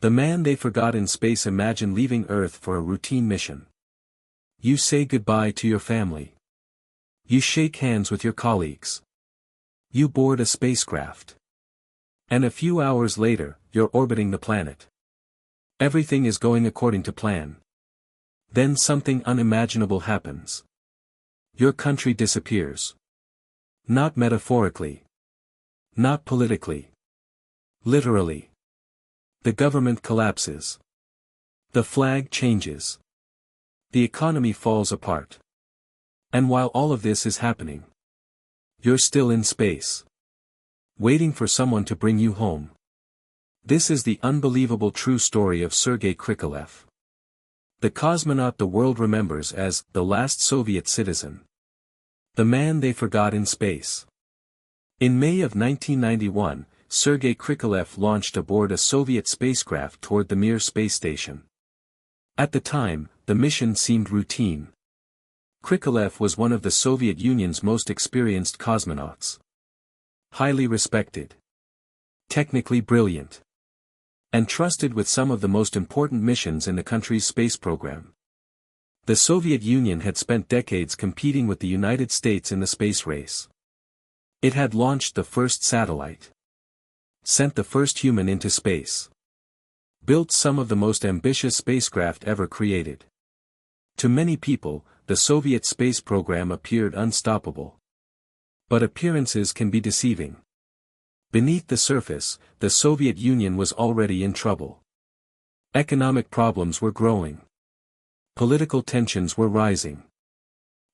The man they forgot in space. Imagine leaving Earth for a routine mission. You say goodbye to your family. You shake hands with your colleagues. You board a spacecraft. And a few hours later, you're orbiting the planet. Everything is going according to plan. Then something unimaginable happens. Your country disappears. Not metaphorically. Not politically. Literally. The government collapses. The flag changes. The economy falls apart. And while all of this is happening, you're still in space, waiting for someone to bring you home. This is the unbelievable true story of Sergei Krikalev, the cosmonaut the world remembers as the last Soviet citizen. The man they forgot in space. In May of 1991, Sergei Krikalev launched aboard a Soviet spacecraft toward the Mir Space Station. At the time, the mission seemed routine. Krikalev was one of the Soviet Union's most experienced cosmonauts. Highly respected. Technically brilliant. And trusted with some of the most important missions in the country's space program. The Soviet Union had spent decades competing with the United States in the space race. It had launched the first satellite. Sent the first human into space. Built some of the most ambitious spacecraft ever created. To many people, the Soviet space program appeared unstoppable. But appearances can be deceiving. Beneath the surface, the Soviet Union was already in trouble. Economic problems were growing. Political tensions were rising.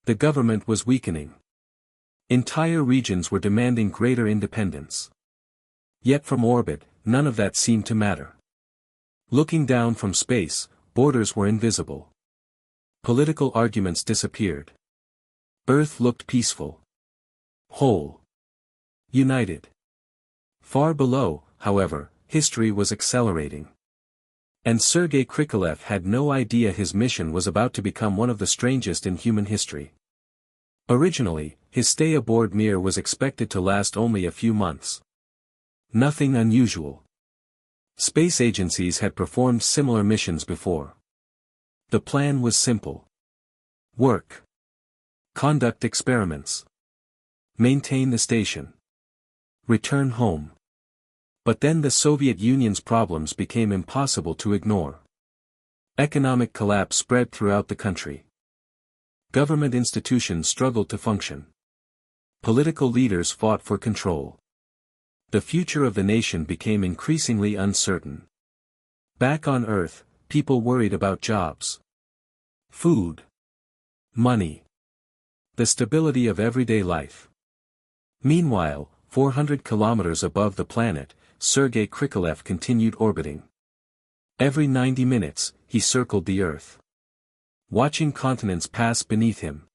The government was weakening. Entire regions were demanding greater independence. Yet from orbit, none of that seemed to matter. Looking down from space, borders were invisible. Political arguments disappeared. Earth looked peaceful. Whole. United. Far below, however, history was accelerating. And Sergei Krikalev had no idea his mission was about to become one of the strangest in human history. Originally, his stay aboard Mir was expected to last only a few months. Nothing unusual. Space agencies had performed similar missions before. The plan was simple. Work. Conduct experiments. Maintain the station. Return home. But then the Soviet Union's problems became impossible to ignore. Economic collapse spread throughout the country. Government institutions struggled to function. Political leaders fought for control. The future of the nation became increasingly uncertain. Back on Earth, people worried about jobs. Food. Money. The stability of everyday life. Meanwhile, 400 kilometers above the planet, Sergei Krikalev continued orbiting. Every 90 minutes, he circled the Earth. Watching continents pass beneath him.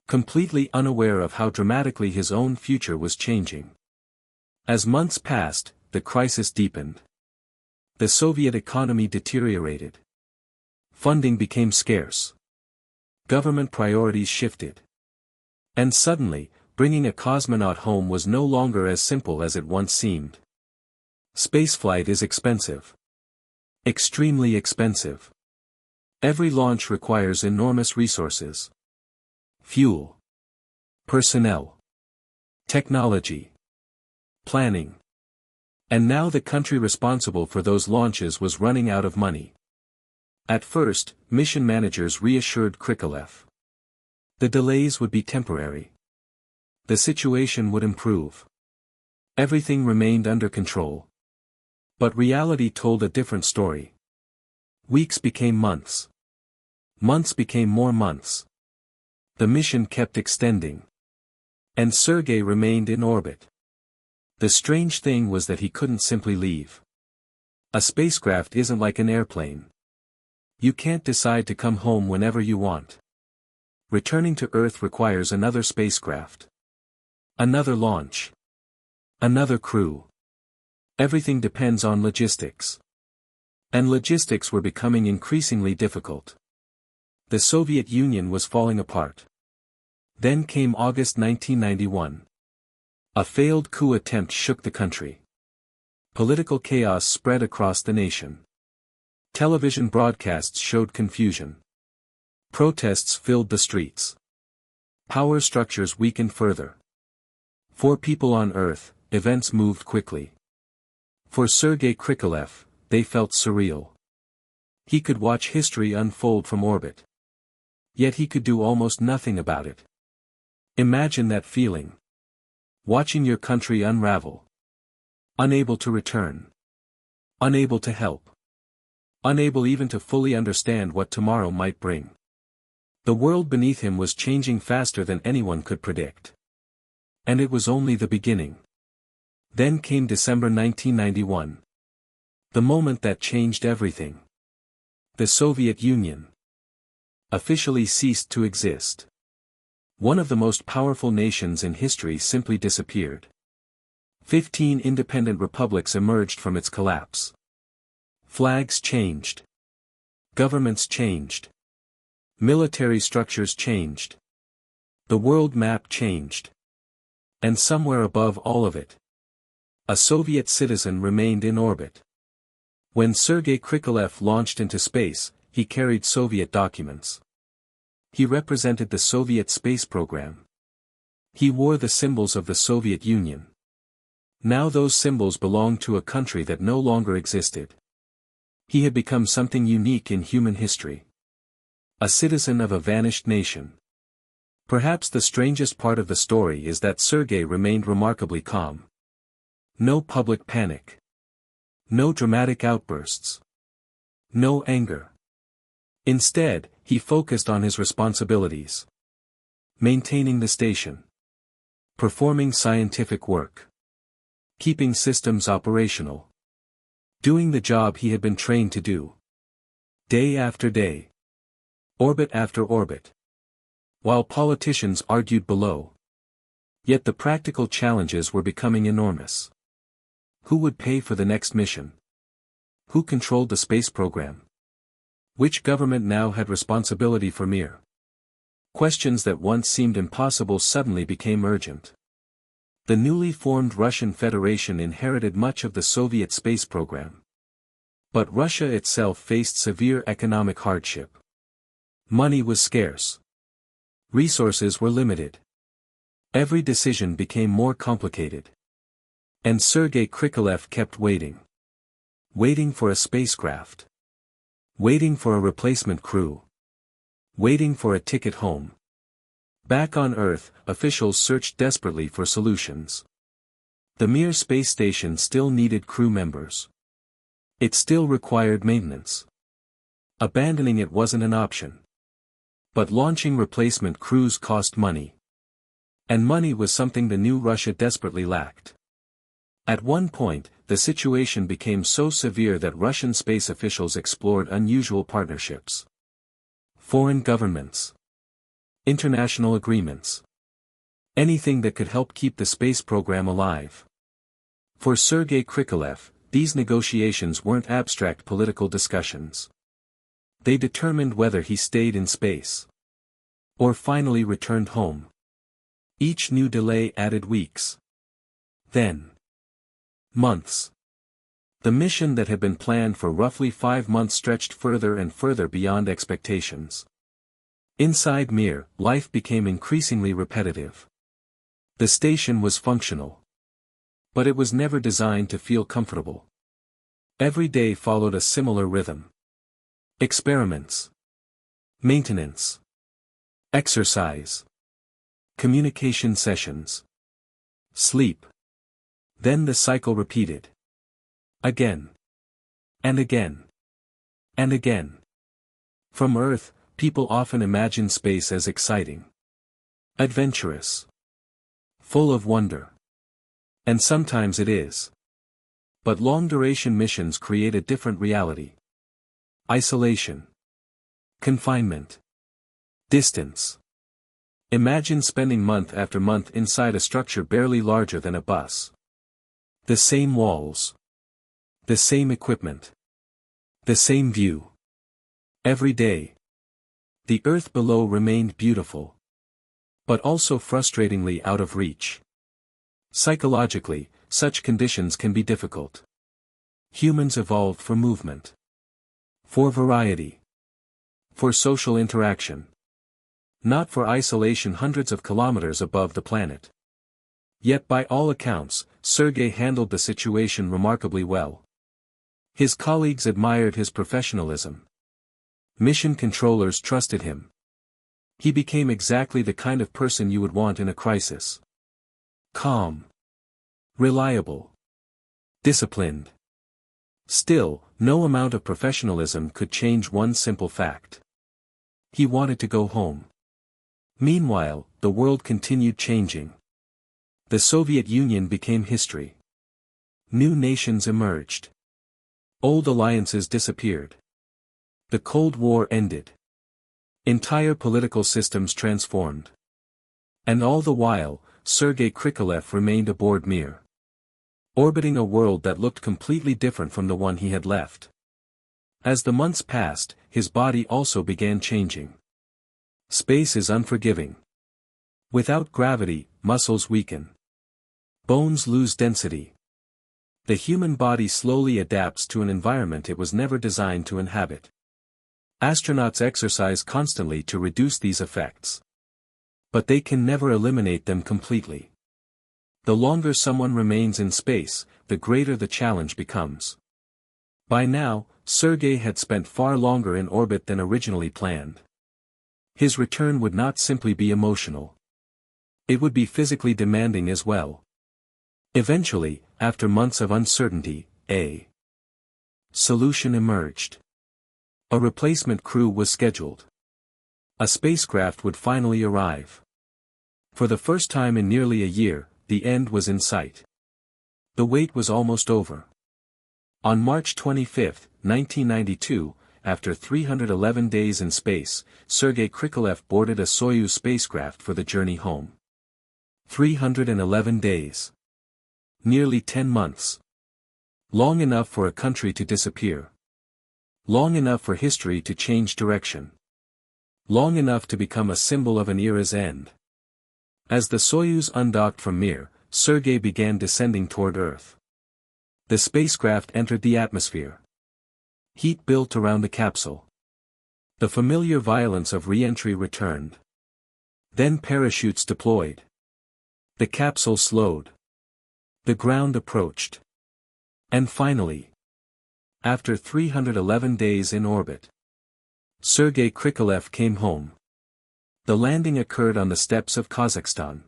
Completely unaware of how dramatically his own future was changing. As months passed, the crisis deepened. The Soviet economy deteriorated. Funding became scarce. Government priorities shifted. And suddenly, bringing a cosmonaut home was no longer as simple as it once seemed. Spaceflight is expensive. Extremely expensive. Every launch requires enormous resources. Fuel. Personnel. Technology. Planning. And now the country responsible for those launches was running out of money. At first, mission managers reassured Krikalev. The delays would be temporary. The situation would improve. Everything remained under control. But reality told a different story. Weeks became months. Months became more months. The mission kept extending. And Sergei remained in orbit. The strange thing was that he couldn't simply leave. A spacecraft isn't like an airplane. You can't decide to come home whenever you want. Returning to Earth requires another spacecraft. Another launch. Another crew. Everything depends on logistics. And logistics were becoming increasingly difficult. The Soviet Union was falling apart. Then came August 1991. A failed coup attempt shook the country. Political chaos spread across the nation. Television broadcasts showed confusion. Protests filled the streets. Power structures weakened further. For people on Earth, events moved quickly. For Sergei Krikalev, they felt surreal. He could watch history unfold from orbit. Yet he could do almost nothing about it. Imagine that feeling. Watching your country unravel. Unable to return. Unable to help. Unable even to fully understand what tomorrow might bring. The world beneath him was changing faster than anyone could predict. And it was only the beginning. Then came December 1991. The moment that changed everything. The Soviet Union officially ceased to exist. One of the most powerful nations in history simply disappeared. 15 independent republics emerged from its collapse. Flags changed. Governments changed. Military structures changed. The world map changed. And somewhere above all of it, a Soviet citizen remained in orbit. When Sergei Krikalev launched into space, he carried Soviet documents. He represented the Soviet space program. He wore the symbols of the Soviet Union. Now those symbols belonged to a country that no longer existed. He had become something unique in human history. A citizen of a vanished nation. Perhaps the strangest part of the story is that Sergei remained remarkably calm. No public panic. No dramatic outbursts. No anger. Instead, he focused on his responsibilities. Maintaining the station. Performing scientific work. Keeping systems operational. Doing the job he had been trained to do. Day after day. Orbit after orbit. While politicians argued below. Yet the practical challenges were becoming enormous. Who would pay for the next mission? Who controlled the space program? Which government now had responsibility for Mir? Questions that once seemed impossible suddenly became urgent. The newly formed Russian Federation inherited much of the Soviet space program. But Russia itself faced severe economic hardship. Money was scarce. Resources were limited. Every decision became more complicated. And Sergei Krikalev kept waiting. Waiting for a spacecraft. Waiting for a replacement crew. Waiting for a ticket home. Back on Earth, officials searched desperately for solutions. The Mir Space Station still needed crew members. It still required maintenance. Abandoning it wasn't an option. But launching replacement crews cost money. And money was something the new Russia desperately lacked. At one point, the situation became so severe that Russian space officials explored unusual partnerships. Foreign governments. International agreements. Anything that could help keep the space program alive. For Sergei Krikalev, these negotiations weren't abstract political discussions. They determined whether he stayed in space. Or finally returned home. Each new delay added weeks. Then. Months. The mission that had been planned for roughly 5 months stretched further and further beyond expectations. Inside Mir, life became increasingly repetitive. The station was functional. But it was never designed to feel comfortable. Every day followed a similar rhythm. Experiments. Maintenance. Exercise. Communication sessions. Sleep. Then the cycle repeated. Again. And again. And again. From Earth, people often imagine space as exciting. Adventurous. Full of wonder. And sometimes it is. But long-duration missions create a different reality. Isolation. Confinement. Distance. Imagine spending month after month inside a structure barely larger than a bus. The same walls. The same equipment. The same view. Every day. The Earth below remained beautiful. But also frustratingly out of reach. Psychologically, such conditions can be difficult. Humans evolved for movement. For variety. For social interaction. Not for isolation hundreds of kilometers above the planet. Yet by all accounts, Sergei handled the situation remarkably well. His colleagues admired his professionalism. Mission controllers trusted him. He became exactly the kind of person you would want in a crisis. Calm. Reliable. Disciplined. Still, no amount of professionalism could change one simple fact. He wanted to go home. Meanwhile, the world continued changing. The Soviet Union became history. New nations emerged. Old alliances disappeared. The Cold War ended. Entire political systems transformed. And all the while, Sergei Krikalev remained aboard Mir. Orbiting a world that looked completely different from the one he had left. As the months passed, his body also began changing. Space is unforgiving. Without gravity, muscles weaken. Bones lose density. The human body slowly adapts to an environment it was never designed to inhabit. Astronauts exercise constantly to reduce these effects. But they can never eliminate them completely. The longer someone remains in space, the greater the challenge becomes. By now, Sergei had spent far longer in orbit than originally planned. His return would not simply be emotional. It would be physically demanding as well. Eventually, after months of uncertainty, a solution emerged. A replacement crew was scheduled. A spacecraft would finally arrive. For the first time in nearly a year, the end was in sight. The wait was almost over. On March 25, 1992, after 311 days in space, Sergei Krikalev boarded a Soyuz spacecraft for the journey home. 311 days. Nearly 10 months. Long enough for a country to disappear. Long enough for history to change direction. Long enough to become a symbol of an era's end. As the Soyuz undocked from Mir, Sergei began descending toward Earth. The spacecraft entered the atmosphere. Heat built around the capsule. The familiar violence of re-entry returned. Then parachutes deployed. The capsule slowed. The ground approached. And finally, after 311 days in orbit, Sergei Krikalev came home. The landing occurred on the steppes of Kazakhstan.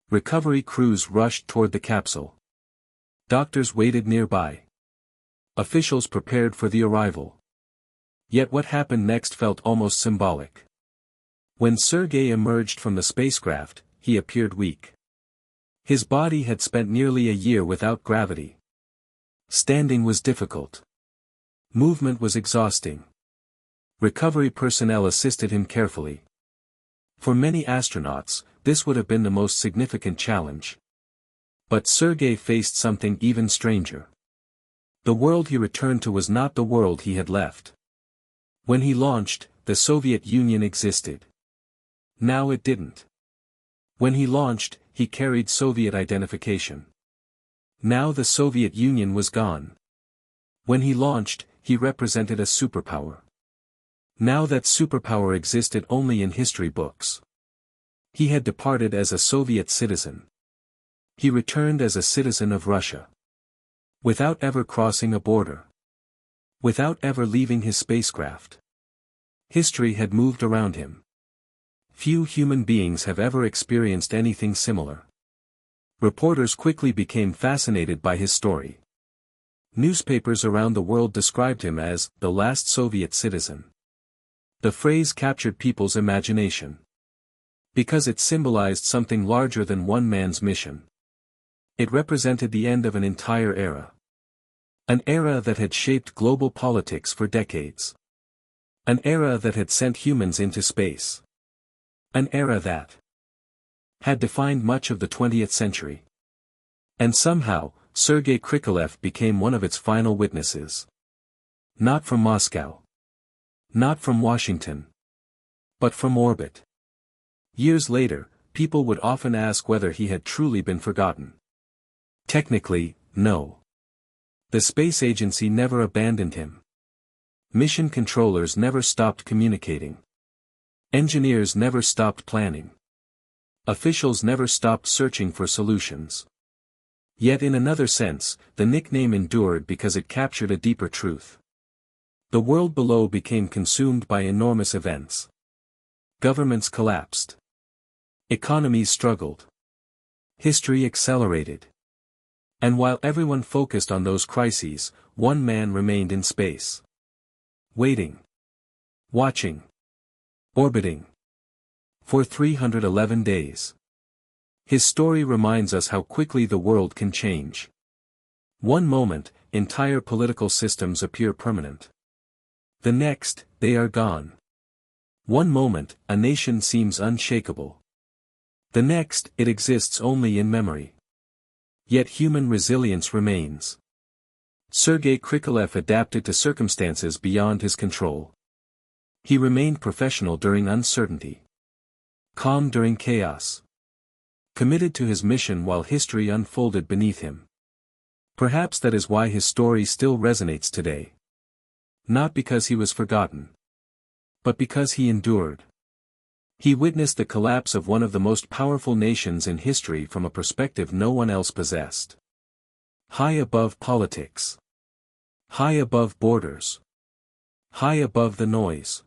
Recovery crews rushed toward the capsule. Doctors waited nearby. Officials prepared for the arrival. Yet what happened next felt almost symbolic. When Sergei emerged from the spacecraft, he appeared weak. His body had spent nearly a year without gravity. Standing was difficult. Movement was exhausting. Recovery personnel assisted him carefully. For many astronauts, this would have been the most significant challenge. But Sergei faced something even stranger. The world he returned to was not the world he had left. When he launched, the Soviet Union existed. Now it didn't. When he launched, he carried Soviet identification. Now the Soviet Union was gone. When he launched, he represented a superpower. Now that superpower existed only in history books. He had departed as a Soviet citizen. He returned as a citizen of Russia. Without ever crossing a border. Without ever leaving his spacecraft. History had moved around him. Few human beings have ever experienced anything similar. Reporters quickly became fascinated by his story. Newspapers around the world described him as the last Soviet citizen. The phrase captured people's imagination. Because it symbolized something larger than one man's mission. It represented the end of an entire era. An era that had shaped global politics for decades. An era that had sent humans into space. An era that had defined much of the 20th century. And somehow, Sergei Krikalev became one of its final witnesses. Not from Moscow. Not from Washington. But from orbit. Years later, people would often ask whether he had truly been forgotten. Technically, no. The space agency never abandoned him. Mission controllers never stopped communicating. Engineers never stopped planning. Officials never stopped searching for solutions. Yet in another sense, the nickname endured because it captured a deeper truth. The world below became consumed by enormous events. Governments collapsed. Economies struggled. History accelerated. And while everyone focused on those crises, one man remained in space. Waiting. Watching. Orbiting. For 311 days. His story reminds us how quickly the world can change. One moment, entire political systems appear permanent. The next, they are gone. One moment, a nation seems unshakable. The next, it exists only in memory. Yet human resilience remains. Sergei Krikalev adapted to circumstances beyond his control. He remained professional during uncertainty. Calm during chaos. Committed to his mission while history unfolded beneath him. Perhaps that is why his story still resonates today. Not because he was forgotten. But because he endured. He witnessed the collapse of one of the most powerful nations in history from a perspective no one else possessed. High above politics. High above borders. High above the noise.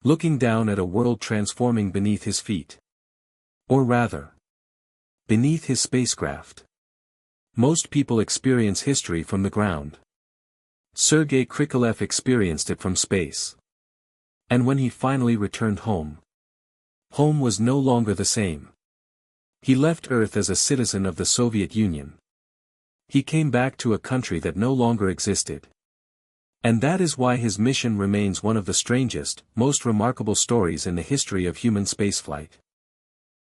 Looking down at a world transforming beneath his feet. Or rather, beneath his spacecraft. Most people experience history from the ground. Sergei Krikalev experienced it from space. And when he finally returned home, home was no longer the same. He left Earth as a citizen of the Soviet Union. He came back to a country that no longer existed. And that is why his mission remains one of the strangest, most remarkable stories in the history of human spaceflight.